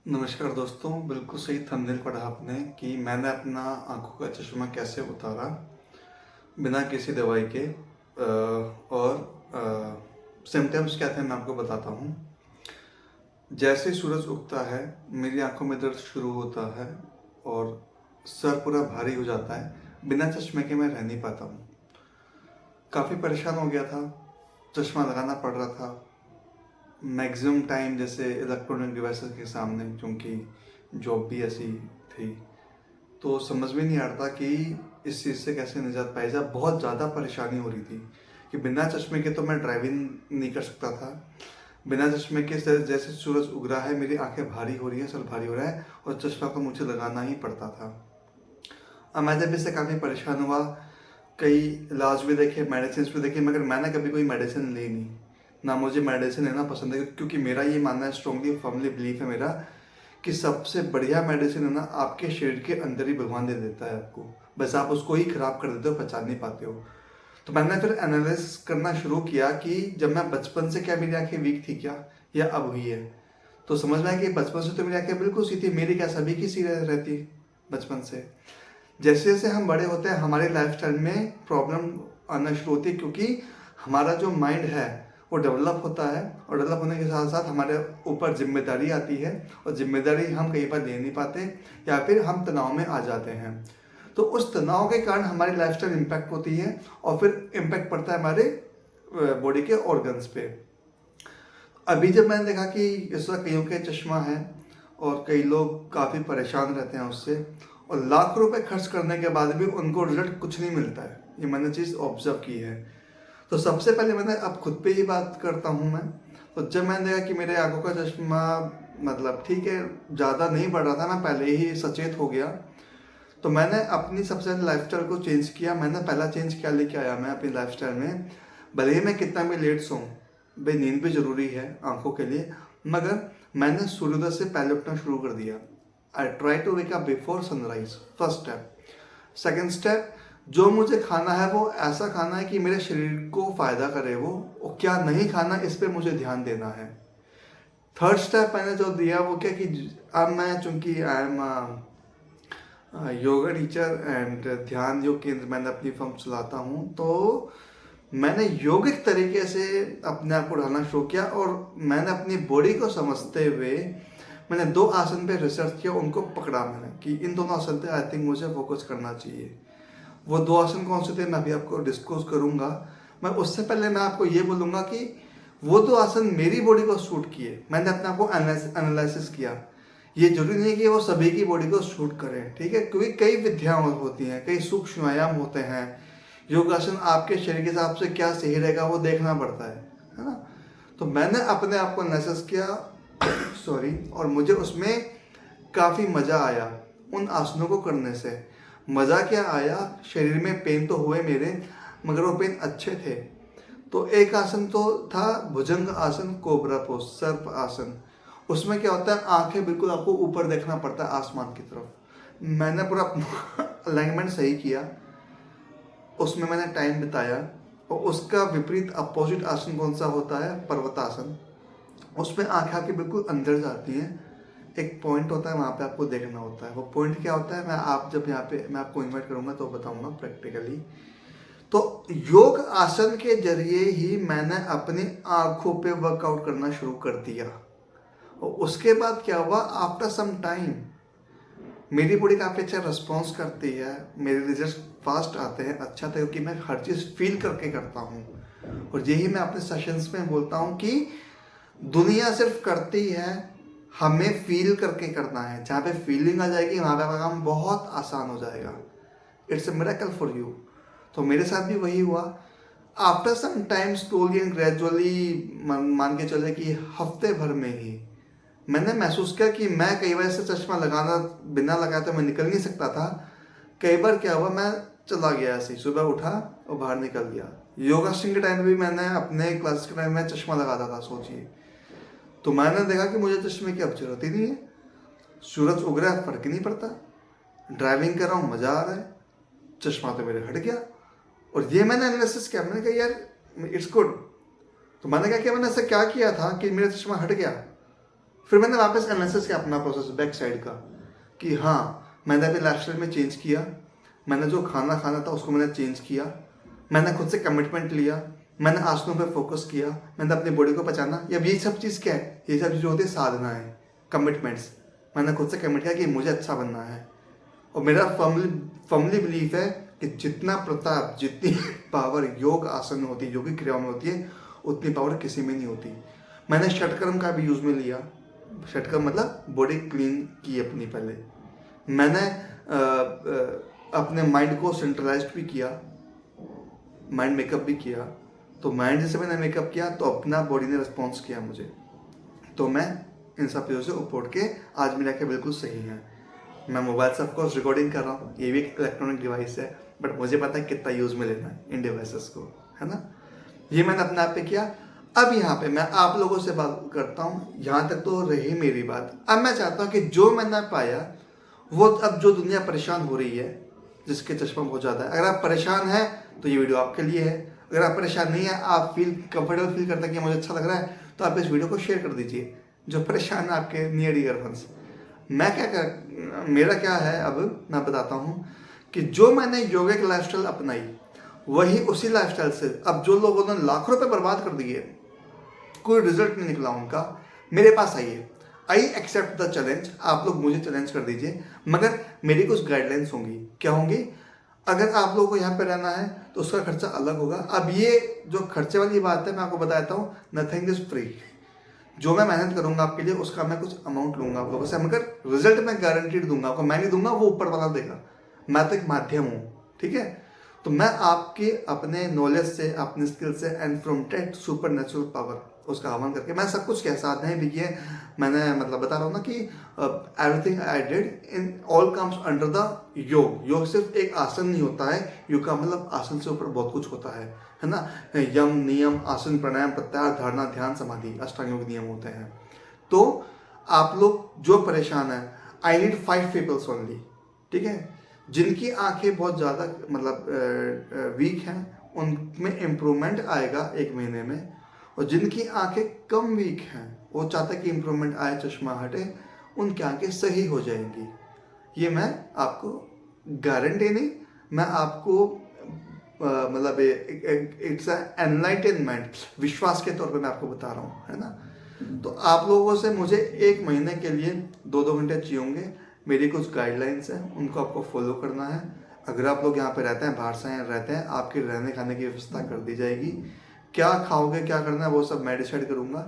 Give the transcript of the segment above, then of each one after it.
नमस्कार दोस्तों, बिल्कुल सही थंबनेल पढ़ा आपने कि मैंने अपना आँखों का चश्मा कैसे उतारा बिना किसी दवाई के। और सिम्टम्स क्या थे मैं आपको बताता हूँ। जैसे सूरज उगता है मेरी आंखों में दर्द शुरू होता है और सर पूरा भारी हो जाता है। बिना चश्मे के मैं रह नहीं पाता हूँ। काफ़ी परेशान हो गया था, चश्मा लगाना पड़ रहा था मैक्सिमम टाइम, जैसे इलेक्ट्रॉनिक डिवाइसेस के सामने, क्योंकि जॉब भी ऐसी थी। तो समझ में नहीं आ रहा था कि इस चीज़ से कैसे निजात पाई जाए। बहुत ज़्यादा परेशानी हो रही थी कि बिना चश्मे के तो मैं ड्राइविंग नहीं कर सकता था। बिना चश्मे के जैसे सूरज उग रहा है मेरी आंखें भारी हो रही है, सर भारी हो रहा है और चश्मा तो मुझे लगाना ही पड़ता था। अब मैं जब इससे काफ़ी परेशान हुआ, कई इलाज भी देखे, मेडिसिन भी देखे, मगर मैंने कभी कोई मेडिसिन ली नहीं। ना मुझे मेडिसिन लेना पसंद है, क्योंकि मेरा ये मानना है, स्ट्रांगली फर्मली बिलीफ है मेरा, कि सबसे बढ़िया मेडिसिन है ना आपके शरीर के अंदर ही भगवान दे देता है आपको। बस आप उसको ही खराब कर देते हो, पहचान नहीं पाते हो। तो मैंने फिर एनालिसिस करना शुरू किया कि जब मैं बचपन से, क्या मेरी आंखें वीक थी क्या, या अब हुई है। तो समझ में आया कि बचपन से तो मेरी आंखें बिल्कुल सी थी, मेरी क्या सभी की सी रहती बचपन से। जैसे जैसे हम बड़े होते हैं हमारे लाइफस्टाइल में प्रॉब्लम आना शुरू होती है, क्योंकि हमारा जो माइंड है वो डेवलप होता है, और डेवलप होने के साथ साथ हमारे ऊपर जिम्मेदारी आती है, और जिम्मेदारी हम कई बार ले नहीं पाते, या फिर हम तनाव में आ जाते हैं। तो उस तनाव के कारण हमारी लाइफस्टाइल इम्पैक्ट होती है, और फिर इम्पैक्ट पड़ता है हमारे बॉडी के ऑर्गन्स पे। अभी जब मैंने देखा कि इस वक्त कईयों के चश्मा है और कई लोग काफ़ी परेशान रहते हैं उससे, और लाख रुपए खर्च करने के बाद भी उनको रिजल्ट कुछ नहीं मिलता है, ये मैंने चीज़ ऑब्जर्व की है। तो सबसे पहले मैंने, अब खुद पे ही बात करता हूँ मैं, तो जब मैंने देखा कि मेरे आंखों का चश्मा, मतलब ठीक है ज़्यादा नहीं बढ़ रहा था, मैं पहले ही सचेत हो गया। तो मैंने अपनी सबसे पहले लाइफस्टाइल को चेंज किया। मैंने पहला चेंज क्या लेके आया मैं अपनी लाइफस्टाइल में, भले ही मैं कितना भी लेट सोऊं, भाई नींद भी ज़रूरी है आंखों के लिए, मगर मैंने सूर्योदय से पहले उठना शुरू कर दिया। I try to wake up before sunrise, first step. Second step, जो मुझे खाना है वो ऐसा खाना है कि मेरे शरीर को फ़ायदा करे वो, और क्या नहीं खाना इस पर मुझे ध्यान देना है। थर्ड स्टेप मैंने जो दिया वो क्या कि अब मैं, चूंकि I am yoga teacher and ध्यान योग केंद्र, मैंने अपनी फर्म चलाता हूँ, तो मैंने योगिक तरीके से अपने आप को ढालना शुरू किया। और मैंने अपनी बॉडी को समझते हुए मैंने दो आसन पे रिसर्च किया, उनको पकड़ा मैंने कि इन दोनों आसन पे आई थिंक मुझे फोकस करना चाहिए। वो दो आसन कौन से थे मैं अभी आपको डिस्कस करूँगा। मैं उससे पहले मैं आपको ये बोलूँगा कि वो दो आसन मेरी बॉडी को सूट किए, मैंने अपने आप को एनालिसिस किया। ये जरूरी नहीं कि वो सभी की बॉडी को सूट करें, ठीक है, क्योंकि कई विधियाँ होती हैं, कई सूक्ष्म व्यायाम होते हैं। योगासन आपके शरीर के हिसाब से क्या सही रहेगा वो देखना पड़ता है ना। तो मैंने अपने आप को एनालिसिस किया सॉरी, और मुझे उसमें काफ़ी मज़ा आया उन आसनों को करने से। मज़ा क्या आया, शरीर में पेन तो हुए मेरे, मगर वो पेन अच्छे थे। तो एक आसन तो था भुजंग आसन, कोबरा पोज, सर्प आसन। उसमें क्या होता है, आंखें बिल्कुल आपको ऊपर देखना पड़ता है, आसमान की तरफ। मैंने पूरा अलाइनमेंट सही किया, उसमें मैंने टाइम बिताया। और उसका विपरीत अपोजिट आसन कौन सा होता है, पर्वतासन। उसमें आंखें आपकी बिल्कुल अंदर जाती हैं, एक पॉइंट होता है वहाँ पे आपको देखना होता है। वो पॉइंट क्या होता है, मैं आप जब यहाँ पे मैं आपको इन्वाइट करूँगा तो बताऊँगा प्रैक्टिकली। तो योग आसन के जरिए ही मैंने अपनी आंखों पे वर्कआउट करना शुरू कर दिया। और उसके बाद क्या हुआ, आफ्टर सम टाइम मेरी बॉडी काफ़ी अच्छा रिस्पॉन्स करती है, मेरे रिजल्ट फास्ट आते हैं, अच्छा था, क्योंकि मैं हर चीज़ फील करके करता हूँ। और यही मैं अपने सेशंस में बोलता हूँ कि दुनिया सिर्फ करती है, हमें फील करके करना है। जहाँ पे फीलिंग आ जाएगी वहाँ पे आपका काम बहुत आसान हो जाएगा। It's a miracle for you. तो मेरे साथ भी वही हुआ। After some time slowly and gradually, मान के चले कि हफ्ते भर में ही मैंने महसूस किया कि मैं कई बार से चश्मा लगाना, बिना लगाए तो मैं निकल नहीं सकता था। कई बार क्या हुआ, मैं चला गया ऐसे ही, सुबह उठा और बाहर निकल गया। योगासन के टाइम भी मैंने अपने क्लास के टाइम में चश्मा लगाता था, सोचिए। तो मैंने देखा कि मुझे चश्मे की अब जरूरत ही नहीं है, सूरज उग रहा है फर्क ही नहीं पड़ता, ड्राइविंग कर रहा हूँ मज़ा आ रहा है, चश्मा तो मेरे हट गया। और ये मैंने एनालिसिस किया, मैंने कहा यार इट्स गुड। तो मैंने कहा कि मैंने ऐसा क्या किया था कि मेरा चश्मा हट गया। फिर मैंने वापस एनालिसिस किया अपना प्रोसेस बैक साइड का कि हाँ मैंने अभी लाइफस्टाइल में चेंज किया, मैंने जो खाना खाना था उसको मैंने चेंज किया, मैंने खुद से कमिटमेंट लिया, मैंने आसनों पे फोकस किया, मैंने अपनी बॉडी को पहचाना। अब ये सब चीज़ क्या है? ये सब चीज़ होती है साधना है, कमिटमेंट्स। मैंने खुद से कमिट किया कि मुझे अच्छा बनना है और मेरा फर्मली बिलीफ है कि जितना प्रताप, जितनी पावर योग आसन में होती है, योगिक क्रियाओं में होती है, उतनी पावर किसी में नहीं होती। मैंने षटकर्म का भी यूज़ में लिया। षटकर्म मतलब बॉडी क्लीन की अपनी पहले। मैंने अपने माइंड को सेंट्रलाइज्ड भी किया, माइंड मेकअप भी किया। तो माइंड जैसे मैंने मेकअप किया तो अपना बॉडी ने रिस्पॉन्स किया मुझे, तो मैं इन सब चीज़ों से ऊपर उठ के आज मेरी आँखें बिल्कुल सही हैं। मैं मोबाइल से ऑफकोर्स रिकॉर्डिंग कर रहा हूँ, ये भी एक इलेक्ट्रॉनिक डिवाइस है, बट मुझे पता है कितना यूज़ में लेना है इन डिवाइसेस को, है ना। ये मैंने अपने आप पे किया। अब यहाँ पे मैं आप लोगों से बात करता हूँ, यहाँ तक तो रही मेरी बात। अब मैं चाहता हूँ कि जो मैंने पाया वो, अब जो दुनिया परेशान हो रही है, जिसके चश्मा बहुत ज़्यादा है, अगर आप परेशान हैं तो ये वीडियो आपके लिए है। अगर आप परेशान नहीं है, आप कंफर्टेबल फील करते हैं कि मुझे अच्छा लग रहा है, तो आप इस वीडियो को शेयर कर दीजिए जो परेशान है आपके नियर डियर वंस। मेरा क्या है, अब मैं बताता हूँ कि जो मैंने योगिक लाइफस्टाइल अपनाई, वही उसी लाइफस्टाइल से अब जो लोगों ने लाखों रुपए बर्बाद कर दिए, कोई रिजल्ट नहीं निकला उनका, मेरे पास आइए। I accept the challenge. आप लोग मुझे चैलेंज कर दीजिए, मगर मेरी कुछ गाइडलाइंस होंगी। क्या होंगी? अगर आप लोगों को यहाँ पे रहना है तो उसका खर्चा अलग होगा। अब ये जो खर्चे वाली बात है, मैं आपको बताता हूँ, नथिंग इज फ्री। जो मैं मेहनत करूंगा आपके लिए, उसका मैं कुछ अमाउंट लूंगा आप लोगों से, मगर रिजल्ट मैं गारंटीड दूंगा आपको। मैं नहीं दूंगा, वो ऊपर वाला देगा। मैं तो एक माध्यम हूँ, ठीक है। तो मैं आपके अपने नॉलेज से, अपने स्किल से and from that super natural power, उसका आह्वान करके मैं सब कुछ कह साधने भी किए। मैंने मतलब बता रहा हूँ ना कि everything I did in all comes under the योग। योग सिर्फ एक आसन नहीं होता है, योग का मतलब आसन से ऊपर बहुत कुछ होता है ना। यम, नियम, आसन, प्राणायाम, प्रत्याहार, धारणा, ध्यान, समाधि, अष्टांग योग नियम होते हैं। तो आप लोग जो परेशान है, आई नीड 5 पीपल्स ओनली, ठीक है, जिनकी आंखें बहुत ज़्यादा मतलब वीक हैं, उनमें इम्प्रूवमेंट आएगा 1 महीने में। और जिनकी आंखें कम वीक हैं, वो चाहते कि इम्प्रूवमेंट आए, चश्मा हटे, उनकी आंखें सही हो जाएंगी। ये मैं आपको गारंटी नहीं, मैं आपको मतलब इट्स एनलाइटनमेंट, विश्वास के तौर पे मैं आपको बता रहा हूँ, है ना। तो आप लोगों से मुझे 1 महीने के लिए 2-2 घंटे चाहिए होंगे। मेरी कुछ गाइडलाइंस हैं, उनको आपको फॉलो करना है। अगर आप लोग यहाँ पे रहते हैं, बाहर से रहते हैं, आपकी रहने खाने की व्यवस्था कर दी जाएगी। क्या खाओगे, क्या करना है, वो सब मैं डिसाइड करूँगा।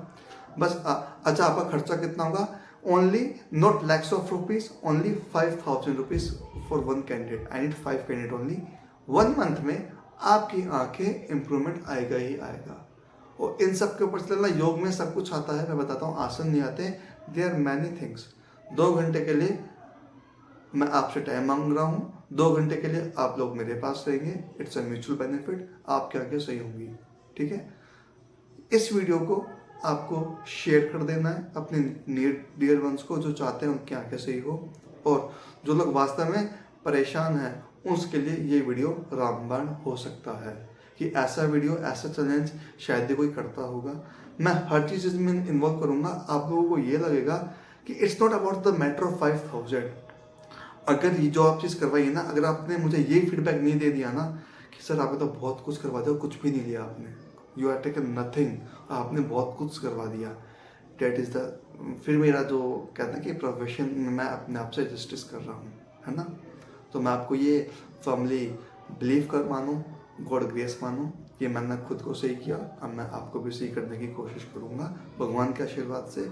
बस अच्छा, आपका खर्चा कितना होगा? Only not lakhs of rupees, only 5,000 rupees for 1 candidate. I need 5 candidate only. 1 month में आपकी आंखें इम्प्रूवमेंट आएगा ही आएगा। और इन सब के ऊपर चलना, योग में सब कुछ आता है, मैं बताता हूँ, आसन नहीं आते, देयर आर मैनी थिंग्स। 2 घंटे के लिए मैं आपसे टाइम मांग रहा हूँ, 2 घंटे के लिए आप लोग मेरे पास रहेंगे। इट्स अ म्यूचुअल बेनिफिट, आपकी आंखें सही होंगी, ठीक है। इस वीडियो को आपको शेयर कर देना है अपने नियर डियर वंस को, जो चाहते हैं उनकी आंखें सही हो। और जो लोग वास्तव में परेशान हैं, उसके लिए ये वीडियो रामबाण हो सकता है कि ऐसा वीडियो, ऐसा चैलेंज शायद ही कोई करता होगा। मैं हर चीज़ में इन्वॉल्व करूँगा। आप लोगों को ये लगेगा कि it's not about the matter of 5,000। अगर ये जो आप चीज़ करवाई है ना, अगर आपने मुझे ये फीडबैक नहीं दे दिया ना कि सर आपने तो बहुत कुछ करवा दिया, कुछ भी नहीं लिया आपने, यू आर टेकन नथिंग, आपने बहुत कुछ करवा दिया, डेट इज़ द, फिर मेरा जो कहते हैं कि प्रोफेशन में मैं अपने आप से जस्टिस कर रहा हूँ, है ना। तो मैं आपको ये फर्मली बिलीव कर मानूँ, गॉड ग्रेस मानूँ, ये मैंने खुद को सही किया, अब मैं आपको भी सही करने की कोशिश करूँगा भगवान के आशीर्वाद से।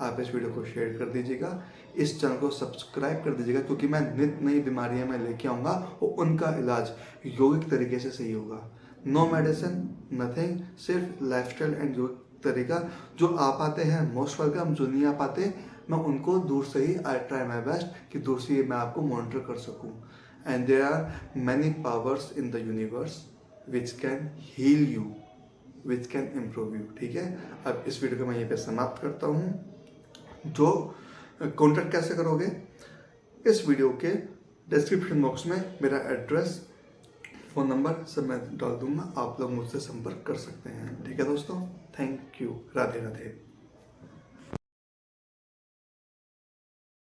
आप इस वीडियो को शेयर कर दीजिएगा, इस चैनल को सब्सक्राइब कर दीजिएगा, क्योंकि मैं नित नई बीमारियां मैं लेके आऊँगा और उनका इलाज योगिक तरीके से सही होगा। नो मेडिसिन, नथिंग, सिर्फ लाइफस्टाइल एंड योगिक तरीका। जो आ पाते हैं मोस्ट वेलकम, जो नहीं आ पाते मैं उनको दूर से ही, आई ट्राई माई बेस्ट कि दूर से ही मैं आपको मॉनिटर कर सकूँ। And there are many powers in the universe which can heal you, which can improve you, ठीक है। अब इस वीडियो को मैं यहीं पे समाप्त करता हूँ। जो कॉन्टैक्ट कैसे करोगे, इस वीडियो के डिस्क्रिप्शन बॉक्स में मेरा एड्रेस, फ़ोन नंबर सब मैं डाल दूंगा, आप लोग मुझसे संपर्क कर सकते हैं, ठीक है दोस्तों। Thank you, Radhe Radhe.